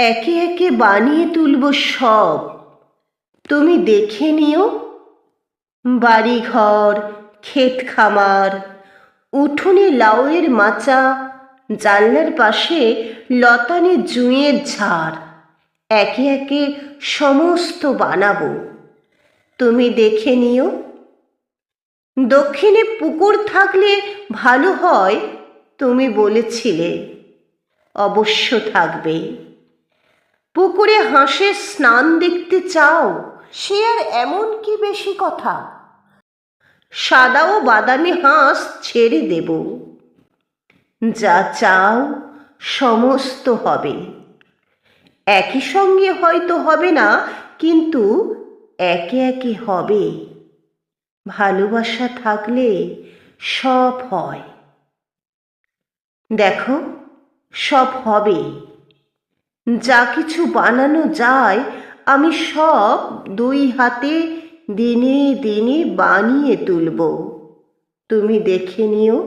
একে একে বানিয়ে তুলব সব, তুমি দেখে নিও। বাড়িঘর, ক্ষেত খামার, উঠোনে লাউয়ের মাচা, জানলার পাশে লতানে জুঁয়ের ঝাড়, একে একে সমস্ত বানাবো, তুমি দেখে নিও। দক্ষিণে পুকুর থাকলে ভালো হয়, তুমি বলেছিলে, অবশ্য থাকবে। পুকুরে হাঁসের স্নান দেখতে চাও, সে আর এমন কি বেশি কথা। সাদা ও বাদামি হাঁস ছেড়ে দেব, যা চাও সমস্ত হবে। একই সঙ্গে হয়তো হবে না, কিন্তু একে একে হবে। ভালোবাসা থাকলে সব হয়। দেখো, সব হবে। যা কিছু বানানো যায় আমি সব দুই হাতে দিনে দিনে বানিয়ে তুলব, তুমি দেখে নিও।